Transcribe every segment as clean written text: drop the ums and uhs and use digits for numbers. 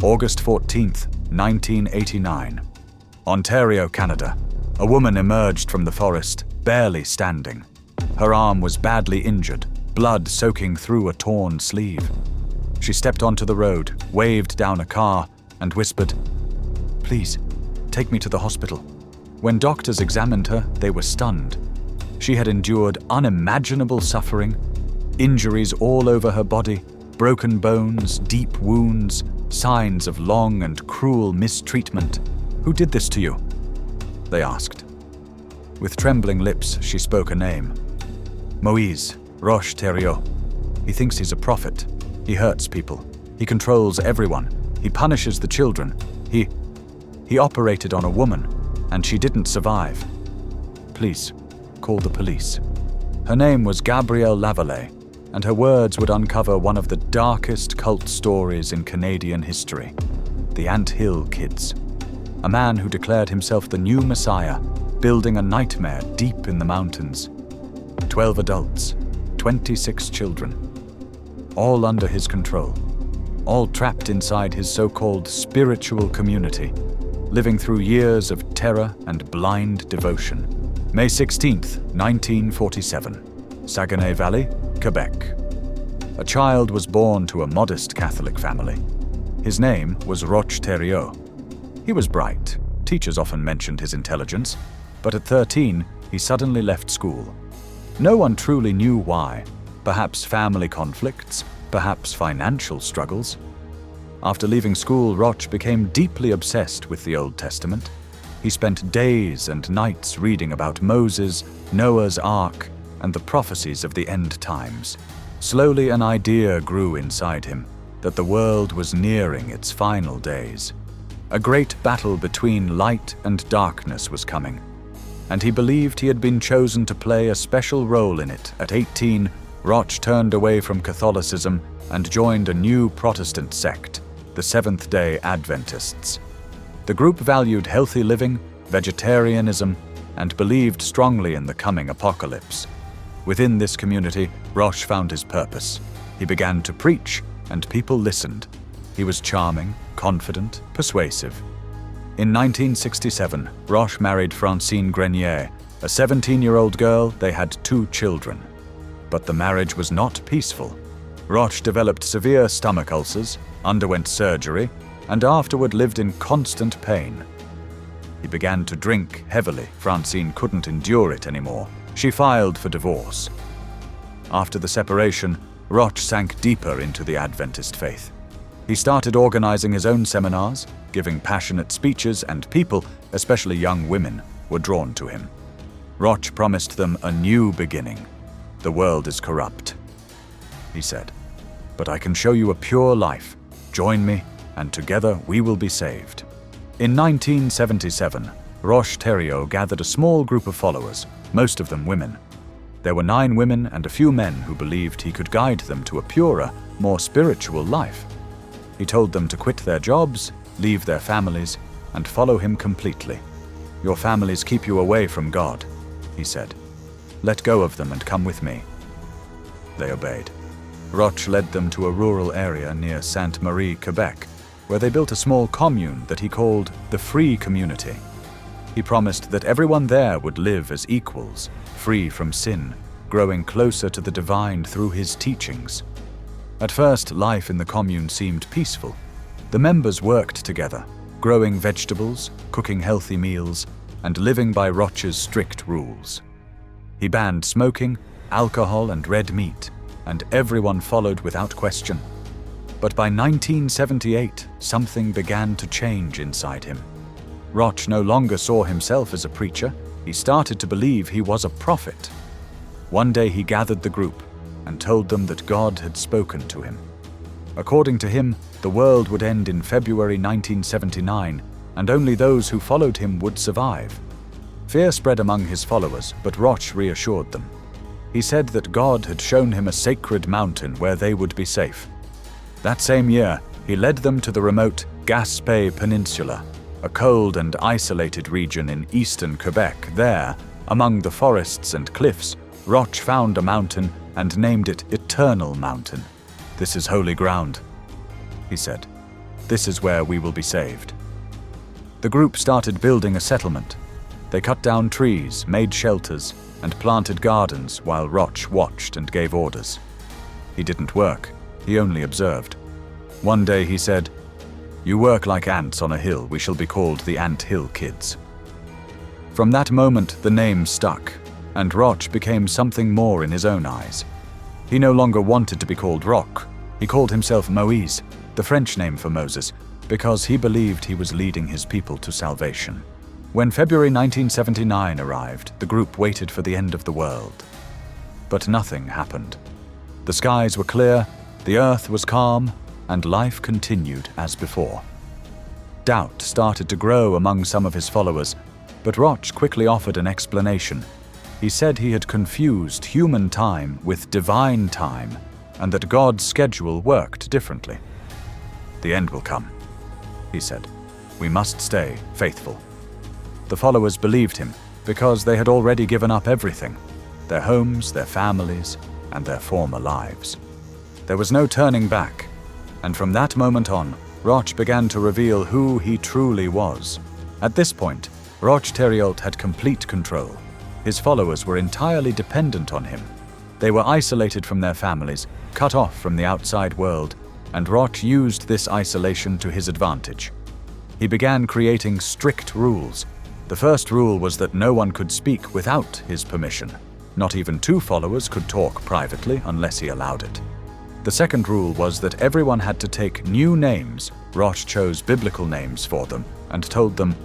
August 14th, 1989. Ontario, Canada. A woman emerged from the forest, barely standing. Her arm was badly injured, blood soaking through a torn sleeve. She stepped onto the road, waved down a car, and whispered, "Please, take me to the hospital." When doctors examined her, they were stunned. She had endured unimaginable suffering, injuries all over her body, broken bones, deep wounds, signs of long and cruel mistreatment. "Who did this to you?" they asked. With trembling lips, she spoke a name. "Moïse, Roch Thériault. He thinks he's a prophet. He hurts people. He controls everyone. He punishes the children. He operated on a woman, and she didn't survive. Please, call the police." Her name was Gabrielle Lavallee, and her words would uncover one of the darkest cult stories in Canadian history. The Ant Hill Kids. A man who declared himself the new Messiah, building a nightmare deep in the mountains. 12 adults, 26 children. All under his control. All trapped inside his so-called spiritual community, living through years of terror and blind devotion. May 16th, 1947. Saguenay Valley, Quebec. A child was born to a modest Catholic family. His name was Roch Thériault. He was bright. Teachers often mentioned his intelligence, but at 13, he suddenly left school. No one truly knew why. Perhaps family conflicts, perhaps financial struggles. After leaving school, Roch became deeply obsessed with the Old Testament. He spent days and nights reading about Moses, Noah's Ark, and the prophecies of the end times. Slowly an idea grew inside him that the world was nearing its final days. A great battle between light and darkness was coming, and he believed he had been chosen to play a special role in it. At 18, Roch turned away from Catholicism and joined a new Protestant sect, the Seventh-day Adventists. The group valued healthy living, vegetarianism, and believed strongly in the coming apocalypse. Within this community, Roch found his purpose. He began to preach, and people listened. He was charming, confident, persuasive. In 1967, Roch married Francine Grenier, a 17-year-old girl. They had 2 children. But the marriage was not peaceful. Roch developed severe stomach ulcers, underwent surgery, and afterward lived in constant pain. He began to drink heavily. Francine couldn't endure it anymore. She filed for divorce. After the separation, Roch sank deeper into the Adventist faith. He started organizing his own seminars, giving passionate speeches, and people, especially young women, were drawn to him. Roch promised them a new beginning. "The world is corrupt," he said, "but I can show you a pure life. Join me, and together we will be saved." In 1977, Roch Thériault gathered a small group of followers, most of them women. There were 9 women and a few men who believed he could guide them to a purer, more spiritual life. He told them to quit their jobs, leave their families, and follow him completely. "Your families keep you away from God," he said. "Let go of them and come with me." They obeyed. Roch led them to a rural area near Sainte-Marie, Quebec, where they built a small commune that he called the Free Community. He promised that everyone there would live as equals, free from sin, growing closer to the divine through his teachings. At first, life in the commune seemed peaceful. The members worked together, growing vegetables, cooking healthy meals, and living by Roch's strict rules. He banned smoking, alcohol, and red meat, and everyone followed without question. But by 1978, something began to change inside him. Roch no longer saw himself as a preacher. He started to believe he was a prophet. One day he gathered the group and told them that God had spoken to him. According to him, the world would end in February 1979, and only those who followed him would survive. Fear spread among his followers, but Roch reassured them. He said that God had shown him a sacred mountain where they would be safe. That same year, he led them to the remote Gaspé Peninsula, a cold and isolated region in eastern Quebec. There, among the forests and cliffs, Roch found a mountain and named it Eternal Mountain. "This is holy ground," he said. This is where we will be saved." The group started building a settlement. They cut down trees, made shelters, and planted gardens while Roch watched and gave orders. He didn't work, he only observed. One day he said, "You work like ants on a hill, we shall be called the Ant Hill Kids." From that moment, the name stuck, and Roch became something more in his own eyes. He no longer wanted to be called Roch. He called himself Moïse, the French name for Moses, because he believed he was leading his people to salvation. When February 1979 arrived, the group waited for the end of the world. But nothing happened. The skies were clear, the earth was calm, and life continued as before. Doubt started to grow among some of his followers, but Roch quickly offered an explanation. He said he had confused human time with divine time, and that God's schedule worked differently. "The end will come," he said. "We must stay faithful." The followers believed him because they had already given up everything, their homes, their families, and their former lives. There was no turning back, and from that moment on, Roch began to reveal who he truly was. At this point, Roch Thériault had complete control. His followers were entirely dependent on him. They were isolated from their families, cut off from the outside world, and Roch used this isolation to his advantage. He began creating strict rules. The first rule was that no one could speak without his permission. Not even two followers could talk privately unless he allowed it. The second rule was that everyone had to take new names. Roch chose biblical names for them and told them,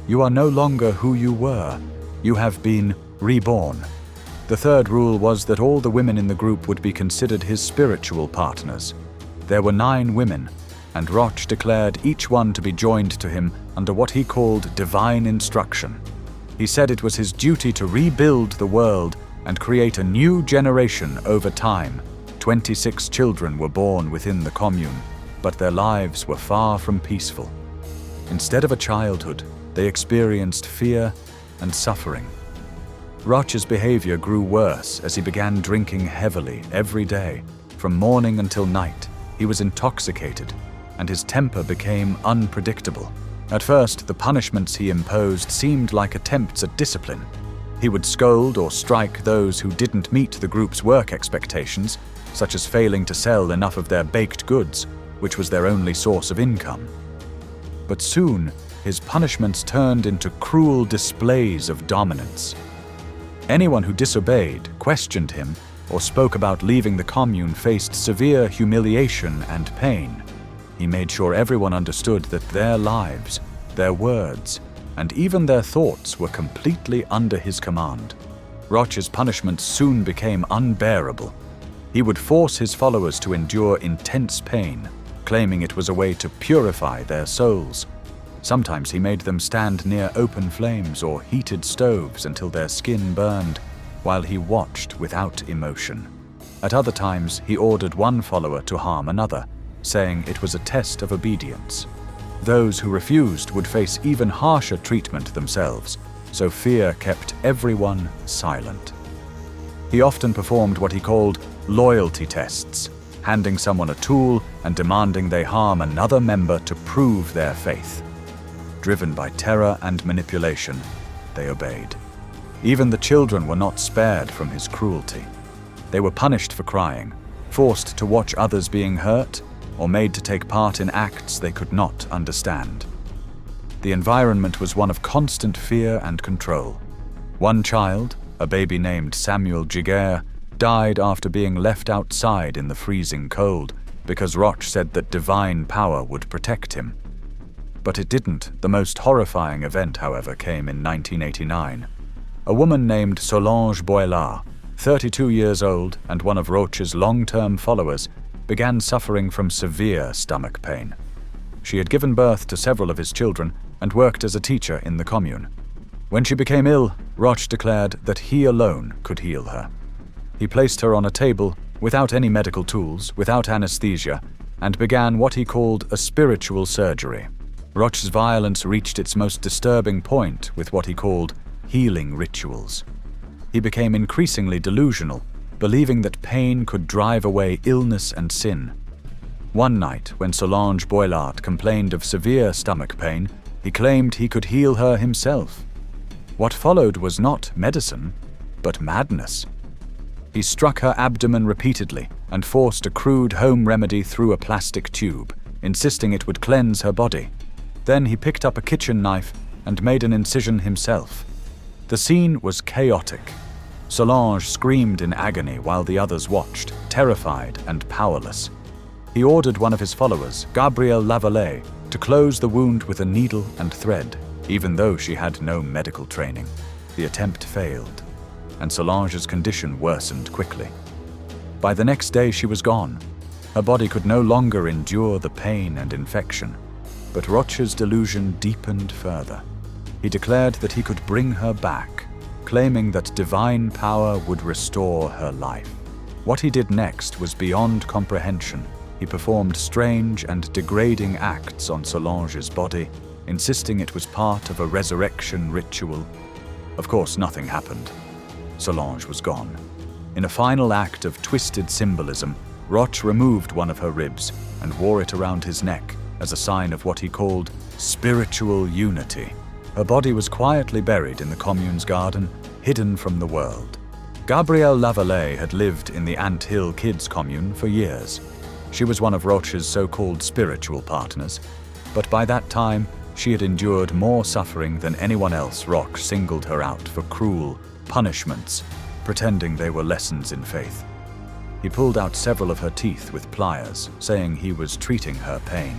"You are no longer who you were. You have been reborn." The third rule was that all the women in the group would be considered his spiritual partners. There were 9 women, and Roch declared each one to be joined to him under what he called divine instruction. He said it was his duty to rebuild the world and create a new generation over time. 26 children were born within the commune, but their lives were far from peaceful. Instead of a childhood, they experienced fear and suffering. Roch's behavior grew worse as he began drinking heavily every day. From morning until night, he was intoxicated, and his temper became unpredictable. At first, the punishments he imposed seemed like attempts at discipline. He would scold or strike those who didn't meet the group's work expectations, such as failing to sell enough of their baked goods, which was their only source of income. But soon, his punishments turned into cruel displays of dominance. Anyone who disobeyed, questioned him, or spoke about leaving the commune faced severe humiliation and pain. He made sure everyone understood that their lives, their words, and even their thoughts were completely under his command. Roch's punishments soon became unbearable. He would force his followers to endure intense pain, claiming it was a way to purify their souls. Sometimes he made them stand near open flames or heated stoves until their skin burned, while he watched without emotion. At other times, he ordered one follower to harm another, saying it was a test of obedience. Those who refused would face even harsher treatment themselves, so fear kept everyone silent. He often performed what he called loyalty tests, handing someone a tool and demanding they harm another member to prove their faith. Driven by terror and manipulation, they obeyed. Even the children were not spared from his cruelty. They were punished for crying, forced to watch others being hurt, or made to take part in acts they could not understand. The environment was one of constant fear and control. One child, a baby named Samuel Giguère, died after being left outside in the freezing cold because Roch said that divine power would protect him. But it didn't. The most horrifying event, however, came in 1989. A woman named Solange Boilard, 32 years old and one of Roch's long-term followers, began suffering from severe stomach pain. She had given birth to several of his children and worked as a teacher in the commune. When she became ill, Roch declared that he alone could heal her. He placed her on a table without any medical tools, without anesthesia, and began what he called a spiritual surgery. Roch's violence reached its most disturbing point with what he called healing rituals. He became increasingly delusional, believing that pain could drive away illness and sin. One night, when Solange Boilard complained of severe stomach pain, he claimed he could heal her himself. What followed was not medicine, but madness. He struck her abdomen repeatedly and forced a crude home remedy through a plastic tube, insisting it would cleanse her body. Then he picked up a kitchen knife and made an incision himself. The scene was chaotic. Solange screamed in agony while the others watched, terrified and powerless. He ordered one of his followers, Gabrielle Lavallee, to close the wound with a needle and thread, even though she had no medical training. The attempt failed, and Solange's condition worsened quickly. By the next day she was gone. Her body could no longer endure the pain and infection, but Roch's delusion deepened further. He declared that he could bring her back, claiming that divine power would restore her life. What he did next was beyond comprehension. He performed strange and degrading acts on Solange's body, insisting it was part of a resurrection ritual. Of course, nothing happened. Solange was gone. In a final act of twisted symbolism, Roch removed one of her ribs and wore it around his neck as a sign of what he called spiritual unity. Her body was quietly buried in the commune's garden, hidden from the world. Gabrielle Lavallee had lived in the Ant Hill Kids commune for years. She was one of Roch's so-called spiritual partners, but by that time, she had endured more suffering than anyone else. Roch singled her out for cruel punishments, pretending they were lessons in faith. He pulled out several of her teeth with pliers, saying he was treating her pain.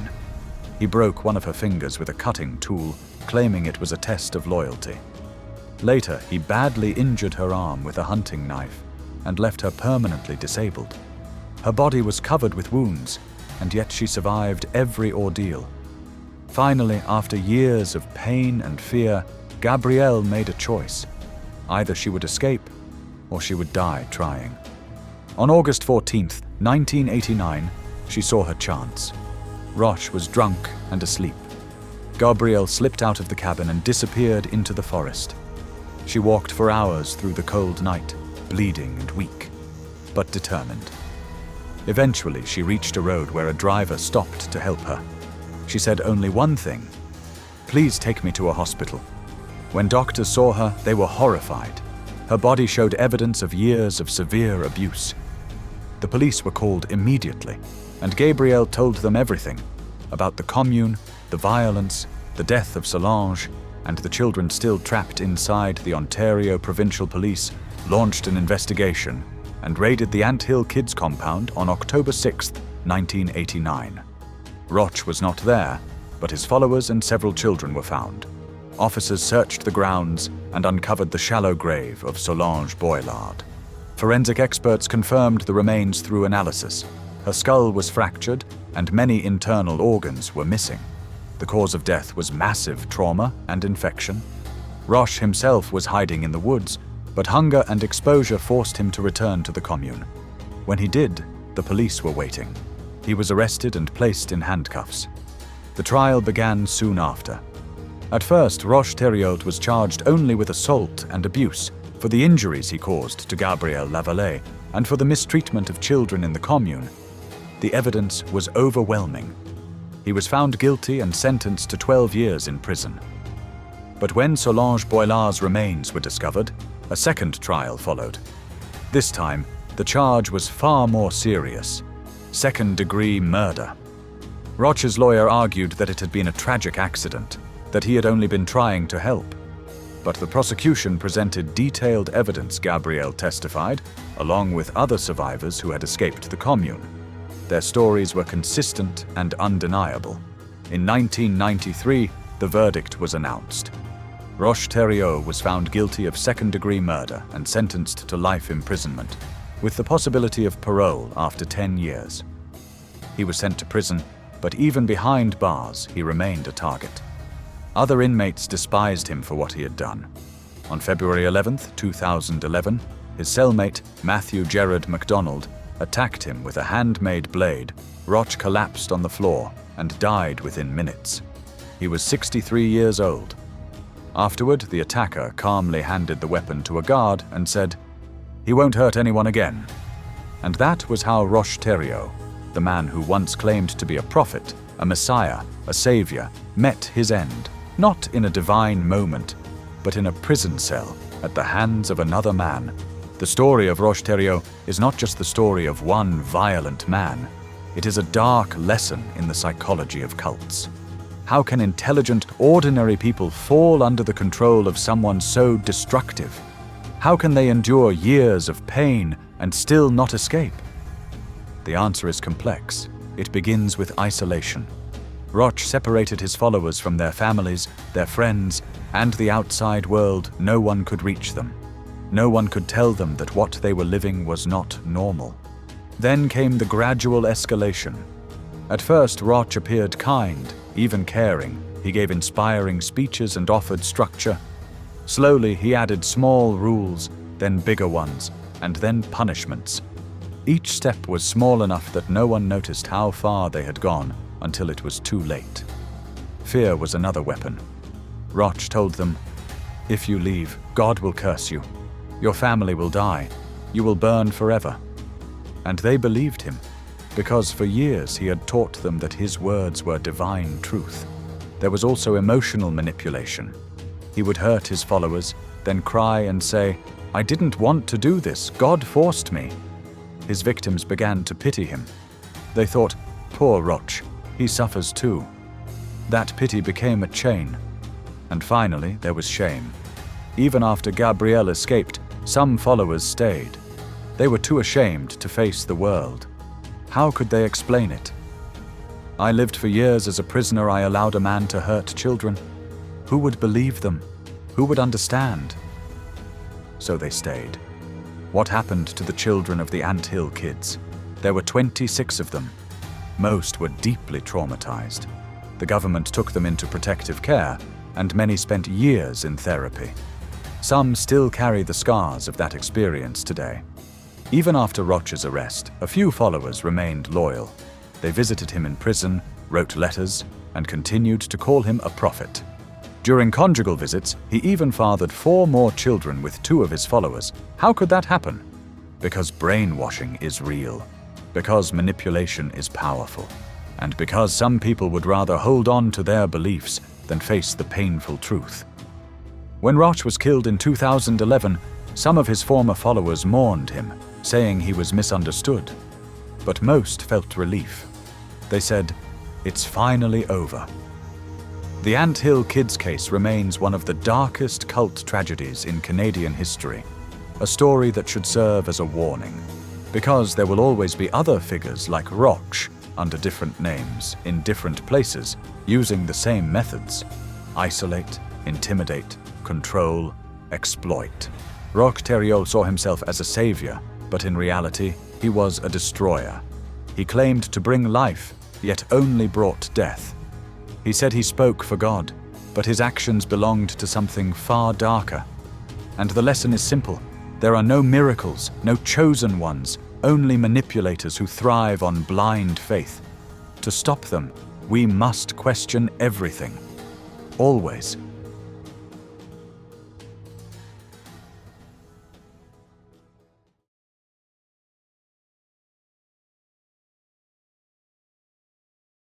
He broke one of her fingers with a cutting tool, claiming it was a test of loyalty. Later, he badly injured her arm with a hunting knife and left her permanently disabled. Her body was covered with wounds, and yet she survived every ordeal. Finally, after years of pain and fear, Gabrielle made a choice. Either she would escape, or she would die trying. On August 14th, 1989, she saw her chance. Roch was drunk and asleep. Gabrielle slipped out of the cabin and disappeared into the forest. She walked for hours through the cold night, bleeding and weak, but determined. Eventually, she reached a road where a driver stopped to help her. She said only one thing: "Please take me to a hospital." When doctors saw her, they were horrified. Her body showed evidence of years of severe abuse. The police were called immediately, and Gabrielle told them everything about the commune, the violence, the death of Solange, and the children still trapped inside. The Ontario Provincial Police launched an investigation and raided the Ant Hill Kids compound on October 6, 1989. Roch was not there, but his followers and several children were found. Officers searched the grounds and uncovered the shallow grave of Solange Boilard. Forensic experts confirmed the remains through analysis. Her skull was fractured and many internal organs were missing. The cause of death was massive trauma and infection. Roch himself was hiding in the woods, but hunger and exposure forced him to return to the commune. When he did, the police were waiting. He was arrested and placed in handcuffs. The trial began soon after. At first, Roch Thériault was charged only with assault and abuse for the injuries he caused to Gabrielle Lavallee and for the mistreatment of children in the commune. The evidence was overwhelming. He was found guilty and sentenced to 12 years in prison. But when Solange Boilard's remains were discovered, a second trial followed. This time, the charge was far more serious: second-degree murder. Roch's lawyer argued that it had been a tragic accident, that he had only been trying to help. But the prosecution presented detailed evidence. Gabrielle testified, along with other survivors who had escaped the commune. Their stories were consistent and undeniable. In 1993, the verdict was announced. Roch Thériault was found guilty of second-degree murder and sentenced to life imprisonment, with the possibility of parole after 10 years. He was sent to prison, but even behind bars, he remained a target. Other inmates despised him for what he had done. On February 11, 2011, his cellmate, Matthew Gerard MacDonald, attacked him with a handmade blade. Roch collapsed on the floor and died within minutes. He was 63 years old. Afterward, the attacker calmly handed the weapon to a guard and said, "He won't hurt anyone again." And that was how Roch Thériault the man who once claimed to be a prophet, a messiah, a savior, met his end, not in a divine moment, but in a prison cell at the hands of another man. The story of Roch Thériault is not just the story of one violent man. It is a dark lesson in the psychology of cults. How can intelligent, ordinary people fall under the control of someone so destructive? How can they endure years of pain and still not escape? The answer is complex. It begins with isolation. Roch separated his followers from their families, their friends, and the outside world. No one could reach them. No one could tell them that what they were living was not normal. Then came the gradual escalation. At first, Roch appeared kind, even caring. He gave inspiring speeches and offered structure. Slowly, he added small rules, then bigger ones, and then punishments. Each step was small enough that no one noticed how far they had gone until it was too late. Fear was another weapon. Roch told them, "If you leave, God will curse you. Your family will die. You will burn forever." And they believed him, because for years he had taught them that his words were divine truth. There was also emotional manipulation. He would hurt his followers, then cry and say, "I didn't want to do this. God forced me." His victims began to pity him. They thought, "Poor Roch, he suffers too." That pity became a chain. And finally, there was shame. Even after Gabriel escaped, some followers stayed. They were too ashamed to face the world. How could they explain it? "I lived for years as a prisoner. I allowed a man to hurt children. Who would believe them? Who would understand?" So they stayed. What happened to the children of the Anthill kids? There were 26 of them. Most were deeply traumatized. The government took them into protective care, and many spent years in therapy. Some still carry the scars of that experience today. Even after Roch's arrest, a few followers remained loyal. They visited him in prison, wrote letters, and continued to call him a prophet. During conjugal visits, he even fathered 4 more children with 2 of his followers. How could that happen? Because brainwashing is real. Because manipulation is powerful. And because some people would rather hold on to their beliefs than face the painful truth. When Roch was killed in 2011, some of his former followers mourned him, saying he was misunderstood. But most felt relief. They said, "It's finally over." The Anthill kids case remains one of the darkest cult tragedies in Canadian history, a story that should serve as a warning, because there will always be other figures like Roch under different names, in different places, using the same methods: isolate, intimidate, control, exploit. Roch Thériault saw himself as a savior, but in reality, he was a destroyer. He claimed to bring life, yet only brought death. He said he spoke for God, but his actions belonged to something far darker. And the lesson is simple. There are no miracles, no chosen ones, only manipulators who thrive on blind faith. To stop them, we must question everything. Always.